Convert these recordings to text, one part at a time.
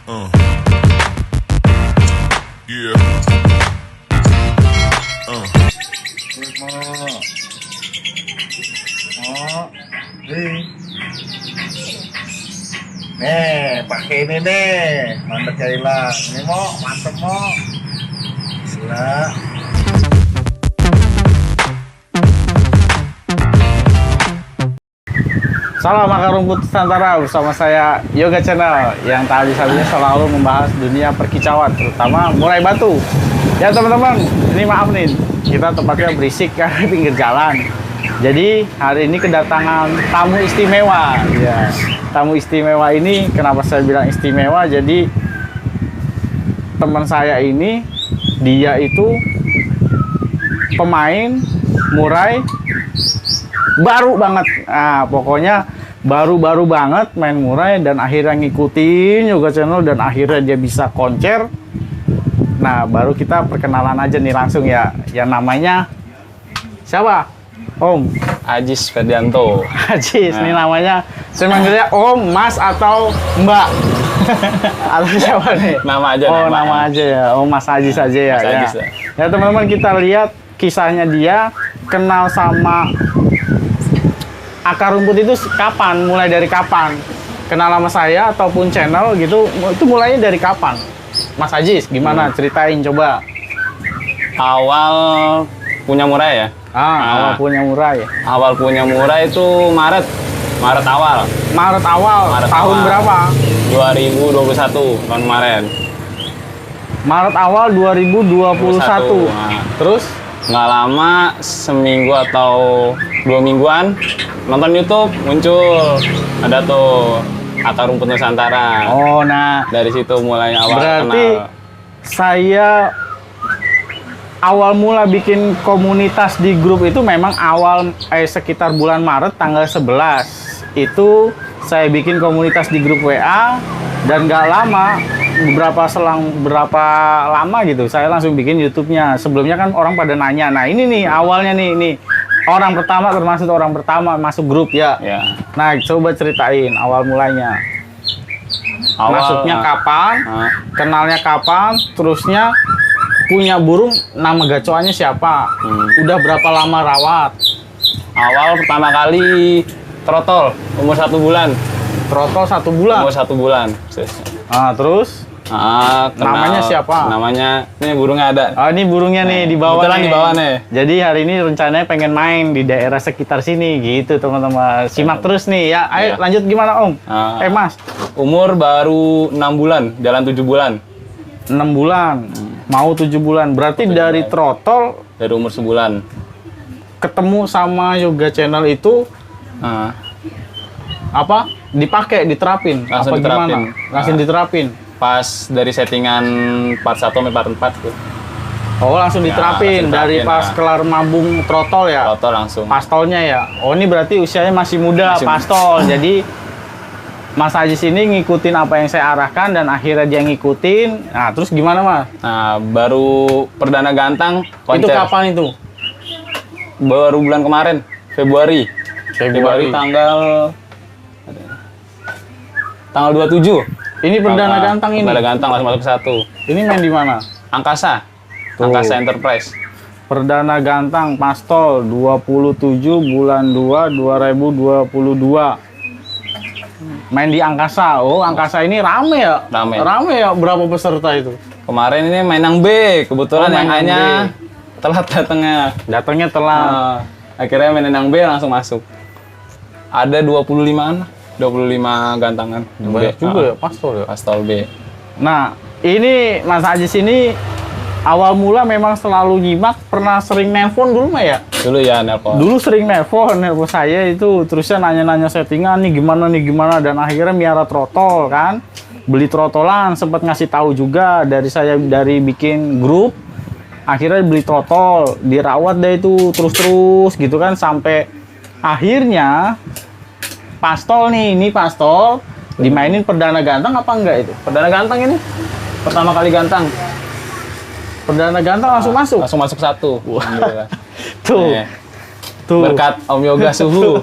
Uh. Yeah. Nih, pakai ini nih, mandeknya hilang. Ini mau, mantep mau. Gila. Salam akar rumput Nusantara bersama saya Yoga Channel yang tak habis-habisnya selalu membahas dunia perkicauan, terutama murai batu. Ya teman-teman, ini maaf nih, kita tempatnya berisik kan di pinggir jalan. Jadi hari ini kedatangan tamu istimewa. Ya, tamu istimewa ini kenapa saya bilang istimewa? Jadi teman saya ini dia itu pemain murai baru banget. Nah, pokoknya baru-baru banget main murai dan akhirnya ngikutin Yoga Channel dan akhirnya dia bisa koncer. Nah, baru kita perkenalan aja nih langsung ya. Yang namanya siapa? Om Ajis Ferdianto. Ajis, ini namanya. Saya manggilnya Om, Mas atau Mbak? Atau siapa nih? Nama aja. Oh, nama aja ya. Oh, Mas Ajis aja ya. Mas Ajis, ya. Ya teman-teman, kita lihat kisahnya dia kenal sama akar rumput itu kapan? Mulai dari kapan? Kenal sama saya ataupun channel gitu, itu mulainya dari kapan? Mas Ajis, gimana? Ceritain coba. Awal punya murai ya? Awal punya murai. Awal punya murai itu Maret awal. Maret awal. Maret Tahun awal. berapa? 2021 tahun kemarin. Maret awal 2021. Nah, Terus? nggak lama, seminggu atau 2 mingguan nonton YouTube muncul ada tuh akar rumput Nusantara. Oh, nah. Dari situ mulai awal Berarti kenal. saya awal mula bikin komunitas di grup itu memang sekitar bulan Maret tanggal 11 itu saya bikin komunitas di grup WA dan nggak lama berapa lama gitu saya langsung bikin YouTube-nya. Sebelumnya kan orang pada nanya, nah ini nih awalnya nih orang pertama termasuk orang pertama masuk grup ya. Nah coba ceritain awal mulanya. Masuknya kapan, kenalnya kapan, terusnya punya burung, nama gacoannya siapa? Udah berapa lama rawat? Awal pertama kali trotol umur 1 bulan. Trotol 1 bulan? Umur 1 bulan. Terus? Namanya siapa? Namanya, ini burungnya ada. Oh, ini burungnya nih di bawah. Kebetulan di bawah nih. Jadi hari ini rencananya pengen main di daerah sekitar sini gitu teman-teman. Simak terus nih ya. Ayo lanjut gimana Om? Mas. Umur baru 6 bulan, jalan 7 bulan. 6 bulan. Mau 7 bulan. Berarti dari trotol dari umur sebulan. Ketemu sama Yoga Channel itu apa? Dipakai, diterapin. Langsung apa diterapin. Gimana? Langsung diterapin. Pas dari settingan part 1 sampai part 4 tuh. Oh, langsung diterapin dari pas kelar mabung trotol ya? Trotol langsung. Pastolnya ya? Oh, ini berarti usianya masih muda, pastol. Jadi Mas Ajis ini ngikutin apa yang saya arahkan dan akhirnya dia ngikutin. Nah, terus gimana Mas? Nah, baru perdana gantang konser. Itu kapan itu? Baru bulan kemarin, Februari tanggal 27. Ini perdana gantang ini? Perdana gantang langsung masuk ke 1. Ini main di mana? Angkasa. Tuh. Angkasa Enterprise. Perdana gantang pastol 27 bulan 2 2022. Main di Angkasa. Oh, Angkasa ini rame ya? Rame ya? Berapa peserta itu? Kemarin ini Mainang B. Kebetulan yang A-nya telat datangnya. Datangnya telat. Akhirnya Mainang B langsung masuk. Ada 25-an. 25 gantangan. Banyak juga ya, pastol ya? Pastol B. Nah, ini Mas Ajis ini awal mula memang selalu nyimak, pernah sering nelpon dulu mah ya? Dulu ya nelpon. Dulu sering nelpon saya itu, terusnya nanya-nanya settingan nih gimana, dan akhirnya miara trotol kan. Beli trotolan, sempat ngasih tahu juga dari bikin grup, akhirnya beli trotol, dirawat deh itu terus gitu kan, sampai akhirnya pastol nih, ini pastol dimainin perdana gantang apa enggak itu? Perdana gantang ini pertama kali gantang. Perdana gantang langsung masuk? Langsung masuk 1. Tuh. Tuh. Berkat Om Yoga Suhu.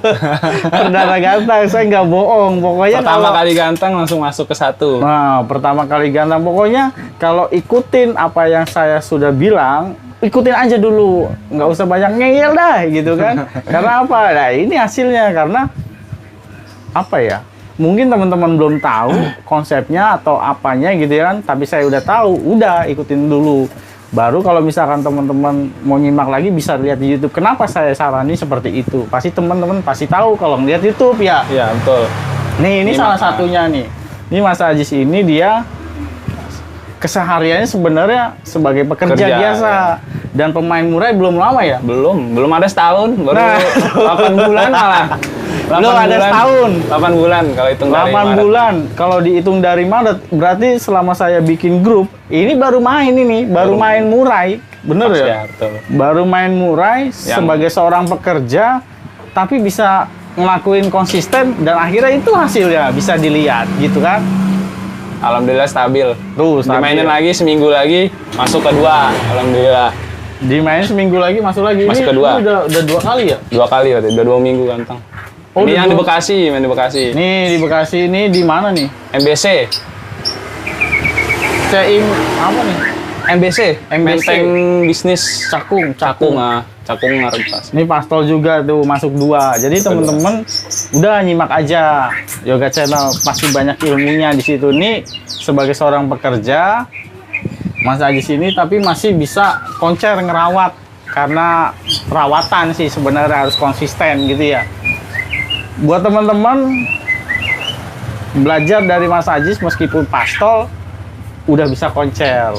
Perdana ganteng, saya nggak bohong. Pokoknya Pertama kalau kali ganteng langsung masuk ke 1. Nah, pertama kali ganteng. Pokoknya kalau ikutin apa yang saya sudah bilang, ikutin aja dulu. Nggak usah banyak ngeyel dah, gitu kan. Karena apa? Nah, ini hasilnya. Karena apa ya? Mungkin teman-teman belum tahu konsepnya atau apanya gitu kan. Tapi saya udah tahu, udah ikutin dulu. Baru kalau misalkan teman-teman mau nyimak lagi bisa lihat di YouTube. Kenapa saya sarani seperti itu? Pasti teman-teman pasti tahu kalau ngeliat YouTube ya. Iya, betul. Nih, ini salah satunya nih. Ini Mas Ajis ini dia kesehariannya sebenarnya sebagai pekerja Kerja, biasa. ya. Dan pemain murai belum lama ya? Belum ada setahun, baru Nah. 8 bulan malah. 8 Belum ada setahun. 8 bulan kalau hitung dari 8 Maret. bulan. Kalau dihitung dari Maret, berarti selama saya bikin grup, ini baru main ini, baru main murai. Bener Pas ya? betul. Baru main murai sebagai seorang pekerja, tapi bisa ngelakuin konsisten dan akhirnya itu hasilnya bisa dilihat gitu kan. Alhamdulillah stabil. Tuh, stabil. Dimainin lagi seminggu lagi masuk kedua. Alhamdulillah. Dimain seminggu lagi masuk lagi. Masuk Ini kedua. udah 2 kali ya? 2 kali berarti, udah 2 minggu ganteng. Oh, Ini udah yang di dua- Bekasi, main di Bekasi. Nih di Bekasi ini di mana nih? MBC. Ceim apa nih? MBC. MBC. Menteng Bisnis Cakung, Cakung. Cakung Markas. Ini pastol juga tuh masuk 2. Jadi temen-temen udah nyimak aja Yoga Channel, pasti banyak ilmunya di situ. Nih sebagai seorang pekerja Mas Ajis ini tapi masih bisa koncer ngerawat karena perawatan sih sebenarnya harus konsisten gitu ya. Buat teman-teman belajar dari Mas Ajis meskipun pastol udah bisa koncer.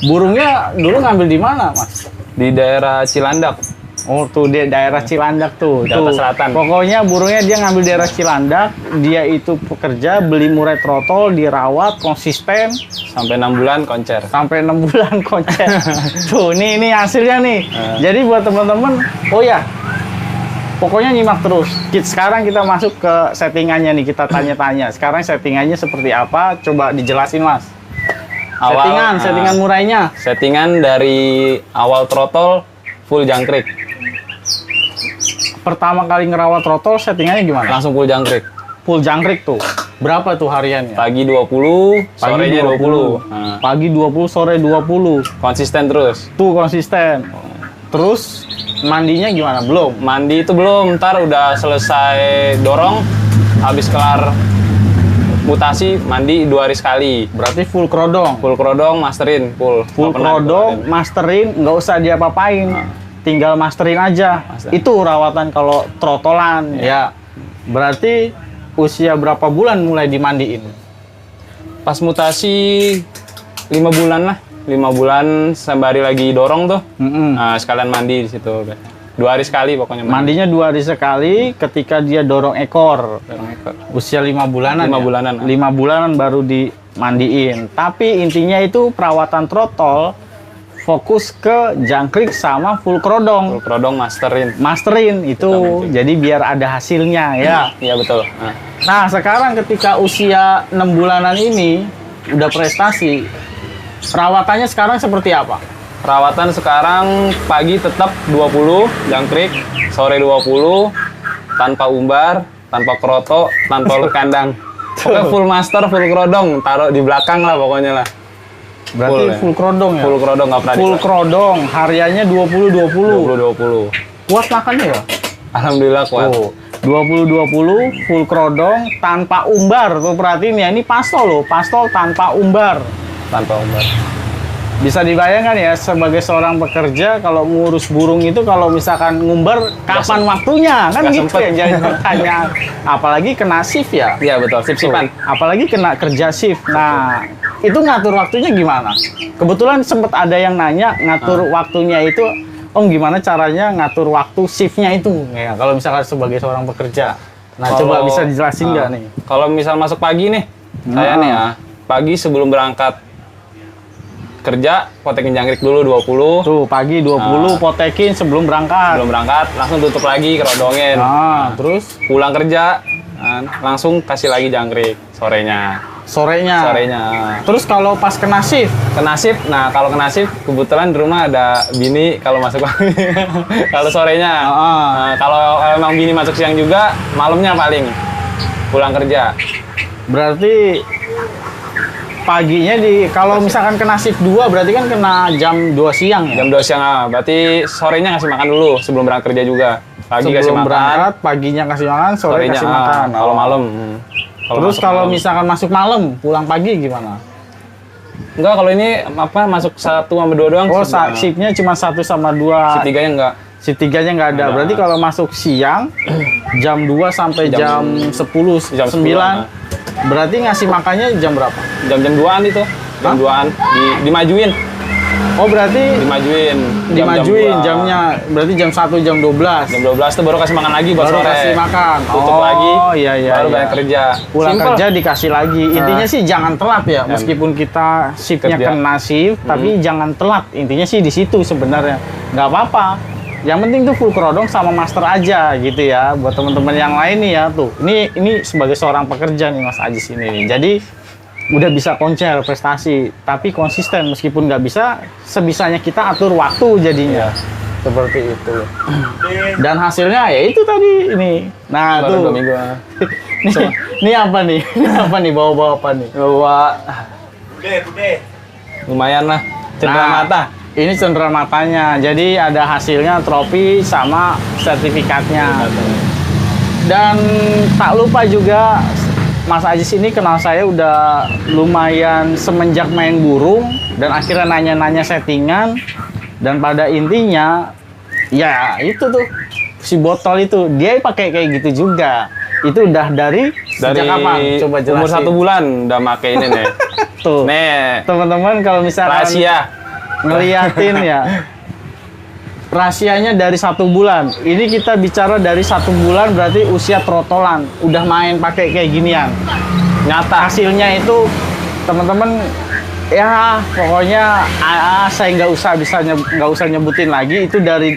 Burungnya dulu ngambil di mana, Mas? Di daerah Cilandak. Oh tuh di daerah Cilandak tuh. Jakarta Tuh. Selatan. Pokoknya burungnya dia ngambil daerah Cilandak. Dia itu pekerja beli murai trotol, dirawat konsisten Sampai 6 bulan koncer. sampai 6 bulan konser. Tuh ini hasilnya nih. Jadi buat teman-teman, oh ya, pokoknya nyimak terus. Sekarang kita masuk ke settingannya nih, kita tanya-tanya. Sekarang settingannya seperti apa? Coba dijelasin, Mas. Settingan murainya. Settingan dari awal trotol full jangkrik. Pertama kali ngerawat trotol settingannya gimana? Langsung full jangkrik. Full jangkrik tuh. Berapa tuh hariannya? Pagi 20, sorenya 20. Nah, Pagi 20, sore 20. konsisten terus. Tuh konsisten. Terus mandinya gimana? Belum. Mandi itu belum, ntar udah selesai dorong, habis kelar mutasi, mandi 2 hari sekali. Berarti full krodong. Full krodong, masterin, full. Full Nggak pernah krodong, dikeluarin. masterin, nggak usah diapa-apain. Tinggal masterin aja. Master. Itu rawatan kalau trotolan. Ya. Berarti usia berapa bulan mulai dimandiin? Pas mutasi 5 bulan lah. 5 bulan sembari lagi dorong tuh. Mm-mm. Nah, sekalian mandi di situ. 2 hari sekali pokoknya mandi. Mandinya 2 hari sekali ketika dia dorong ekor. Dorong ekor. Usia 5 bulanan 5 ya? bulanan. 5 bulanan baru dimandiin. Tapi intinya itu perawatan trotol fokus ke jangkrik sama full krodong. Full krodong, masterin. Masterin itu jadi biar ada hasilnya ya. Iya betul. Nah, sekarang ketika usia 6 bulanan ini udah prestasi, perawatannya sekarang seperti apa? Perawatan sekarang pagi tetap 20 jangkrik, sore 20 tanpa umbar, tanpa kroto, tanpa kandang. Pokoknya full master, full krodong, taruh di belakang lah pokoknya lah. Berarti Full, ya. full krodong ya? Full krodong nggak pernah Full dikeluarin. krodong, hariannya 20-20. 20-20. Kuat makannya ya? Alhamdulillah kuat. Oh, 20-20 full krodong tanpa umbar. Tuh perhatiin ya, ini pastol loh, pastol tanpa umbar. Tanpa umbar. Bisa dibayangkan ya, sebagai seorang pekerja kalau ngurus burung itu kalau misalkan ngumbar kapan waktunya kan Nggak gitu sempet. ya jadi pertanyaan. Apalagi kena shift ya. Iya betul, sip-sipan. Apalagi kena kerja shift. Nah, itu ngatur waktunya gimana? Kebetulan sempat ada yang nanya ngatur waktunya itu, Om gimana caranya ngatur waktu shiftnya itu? Ya, kalau misalkan sebagai seorang pekerja. Nah, coba bisa dijelasin nggak nih? Kalau misal masuk pagi nih, saya nih ya, pagi sebelum berangkat kerja, potekin jangkrik dulu 20. Tuh, pagi 20 potekin sebelum berangkat. Sebelum berangkat, langsung tutup lagi, kerodongin. Nah, terus Pulang kerja, langsung kasih lagi jangkrik sorenya. sorenya. Sorenya. Terus kalau pas kena shift, Kena shift, nah kalau kena shift kebetulan di rumah ada bini kalau masuk pagi. Kalau sorenya. Nah, kalau emang bini masuk siang juga, malamnya paling pulang kerja. berarti paginya kalau misalkan kena shift 2 berarti kan kena jam 2 siang ya? Jam 2 siang, berarti sorenya ngasih makan dulu sebelum berangkat kerja juga. Pagi kasih Sebelum makan, berangkat, paginya kasih makan, sore sorenya kasih makan. kalau malam. Terus masuk kalau malam. misalkan masuk malam, pulang pagi gimana? Enggak, kalau ini apa masuk 1 sama 2 doang. Oh, shiftnya cuma 1 sama 2. Shift 3-nya enggak. Shift 3-nya nggak ada. Ada. Berarti kalau masuk siang, jam 2 sampai jam 10, jam 9, 10, berarti ngasih makannya jam berapa? Jam-jam 2-an itu. Jam 2-an dimajuin. Oh, berarti dimajuin 2. jamnya. Berarti jam 1, jam 12. Jam 12 tuh baru kasih makan lagi buat Baru sore. kasih makan. Tutup lagi. Iya, iya. Baru iya. balik kerja. Pulang Simple. kerja dikasih lagi. Intinya sih jangan telat ya. Meskipun kita shiftnya Kerja. kena shift, tapi jangan telat. Intinya sih di situ sebenarnya. Nggak apa-apa. Yang penting tuh full kerodong sama master aja gitu ya. Buat teman-teman yang lain nih ya tuh. Ini sebagai seorang pekerja nih Mas Ajis ini nih. Jadi udah bisa konser prestasi, tapi konsisten meskipun nggak bisa, sebisanya kita atur waktu jadinya. Seperti itu. Dan hasilnya ya itu tadi ini. Nah, Baru tuh. 2 minggu. Ini apa nih? Ini apa nih? Bawa-bawa apa nih? Bawa lumayan lah. Cendera Nah, mata. Ini cendera matanya. Jadi ada hasilnya, trofi sama sertifikatnya. Dan tak lupa juga Mas Ajis ini kenal saya udah lumayan semenjak main burung dan akhirnya nanya-nanya settingan, dan pada intinya ya itu tuh si botol itu dia pakai kayak gitu juga. Itu udah dari sejak kapan? Coba jelasin. Umur 1 bulan udah make ini nih. Tuh. Nih, Teman-teman kalau misalkan rahasia. ngeliatin ya, rahasianya dari 1 bulan. Ini kita bicara dari 1 bulan berarti usia trotolan, udah main pakai kayak ginian. Nyata hasilnya itu teman-teman ya pokoknya saya nggak usah nyebutin lagi, itu dari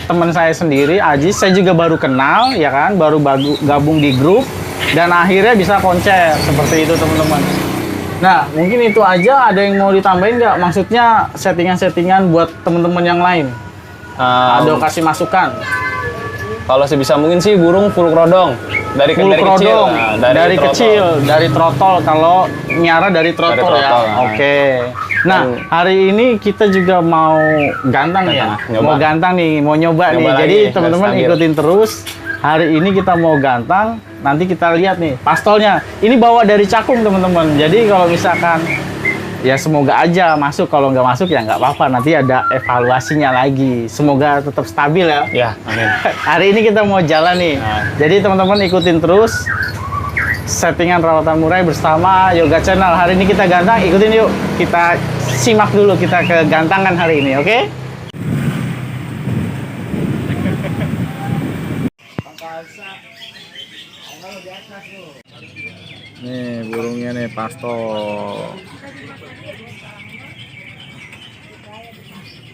teman saya sendiri Ajis. Saya juga baru kenal ya kan, baru gabung di grup dan akhirnya bisa konser seperti itu teman-teman. Nah, mungkin itu aja. Ada yang mau ditambahin nggak? Maksudnya settingan-settingan buat teman-teman yang lain. Ada kasih masukan. Kalau sebisa mungkin sih burung full kerodong. Dari Full dari kecil. kerodong, Nah, dari trotol. kecil, dari trotol. Kalau Miara dari trotol ya. trotol, nah. Oke. Nah, hari ini kita juga mau gantang ya. Nyoba. Mau gantang nih, mau nyoba nih. Nyoba Jadi lagi, teman-teman stabil. ikutin terus. Hari ini kita mau gantang. Nanti kita lihat nih pastolnya. Ini bawa dari Cakung teman-teman. Jadi kalau misalkan ya semoga aja masuk, kalau nggak masuk ya nggak apa-apa, nanti ada evaluasinya lagi. Semoga tetap stabil ya. Ya, amin. Hari ini kita mau jalan nih. Nah. Jadi teman-teman ikutin terus settingan rawatan murai bersama Yoga Channel. Hari ini kita gantang, ikutin yuk. Kita simak dulu kita ke gantangan hari ini, oke? Nih burungnya nih pastol.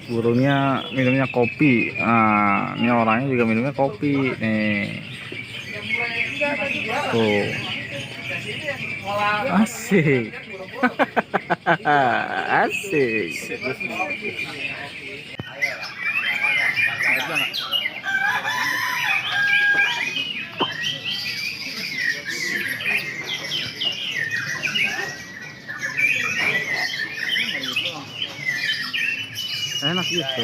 Burungnya minumnya kopi. Nah, ini orangnya juga minumnya kopi nih. Tuh. Asik. Asik. Enak gitu.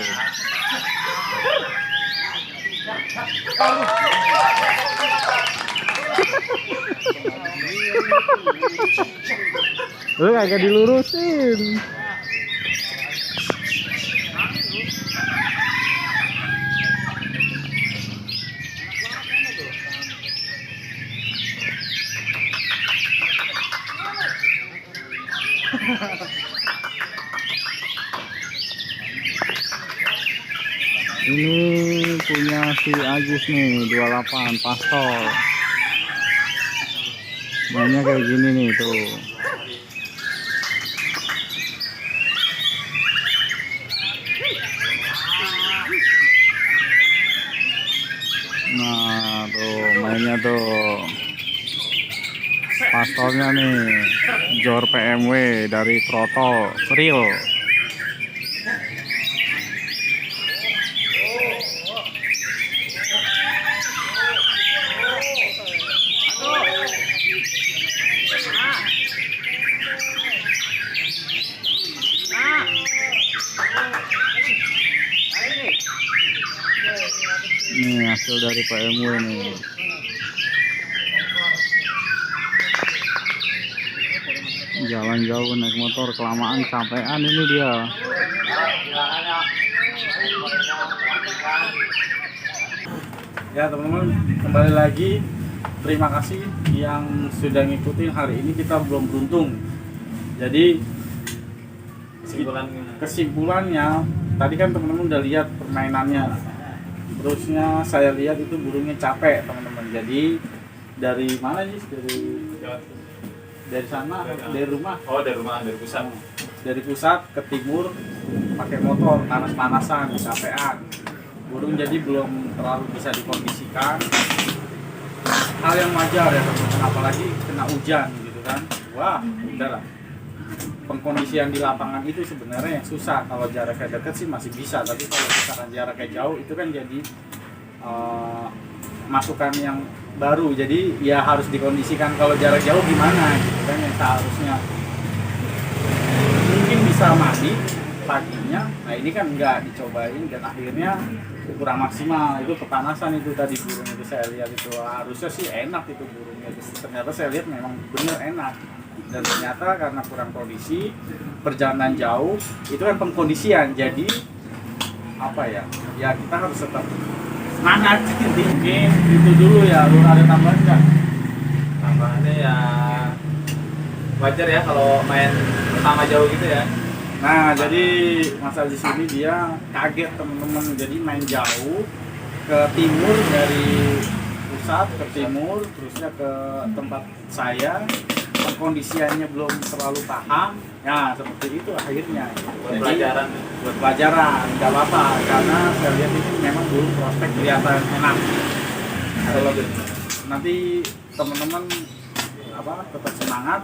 Lu agak dilurusin. Ini punya si Ajis nih, 28 pastol. Mainnya kayak gini nih tuh. Nah tuh mainnya tuh pastolnya nih. Jor PMW dari throttle real. Nih hasil dari PMW nih. Jalan jauh naik motor kelamaan capean ini dia. Ya teman-teman, kembali lagi. Terima kasih yang sudah ngikutin. Hari ini kita belum beruntung. Jadi kesimpulannya tadi kan teman-teman udah lihat permainannya. Terusnya saya lihat itu burungnya capek teman-teman. Jadi dari mana sih? Dari sana, dari rumah. Oh, dari rumah, dari pusat. Dari pusat ke timur pakai motor, panas-panasan, capean. Burung jadi belum terlalu bisa dikondisikan. Hal yang wajar ya teman-teman, apalagi kena hujan gitu kan. Wah, udahlah. Pengkondisian di lapangan itu sebenarnya yang susah. Kalau jaraknya dekat sih masih bisa, tapi kalau misalkan jaraknya jauh itu kan jadi masukan yang baru. Jadi ya harus dikondisikan kalau jarak jauh gimana gitu kan, yang seharusnya mungkin bisa mandi paginya. Nah ini kan enggak dicobain dan akhirnya kurang maksimal. Itu kepanasan itu tadi burung itu saya lihat itu harusnya sih enak itu burungnya. Ternyata saya lihat memang bener enak. Dan ternyata karena kurang kondisi, perjalanan jauh itu kan pengkondisian. Jadi apa ya? Ya kita harus tetap semangat. Mungkin itu dulu ya. Lu ada tambahan nggak? Tambahannya ya wajar ya kalau main pertama jauh gitu ya. Nah, jadi masa di sini dia kaget teman-teman. Jadi main jauh ke timur, dari pusat ke timur, terusnya ke tempat saya. Kondisiannya belum terlalu paham. Ya, seperti itu akhirnya. Buat Jadi, pelajaran. buat pelajaran, nggak apa-apa. Karena saya lihat itu memang dulu prospek kelihatan enak. Kalau nanti teman-teman tetap semangat.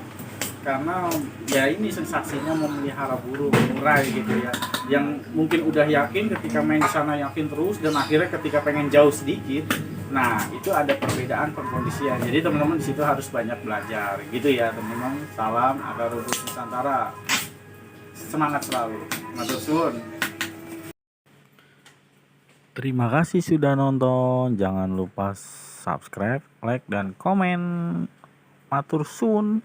Karena ya ini sensasinya memelihara burung murai gitu ya, yang mungkin udah yakin ketika main di sana yakin terus, dan akhirnya ketika pengen jauh sedikit, nah itu ada perbedaan pengkondisian. Jadi teman-teman di situ harus banyak belajar gitu ya teman-teman. Salam Akar Rumput Nusantara, semangat selalu. Matur suwun. Terima kasih sudah nonton. Jangan lupa subscribe, like, dan komen. Matur suwun.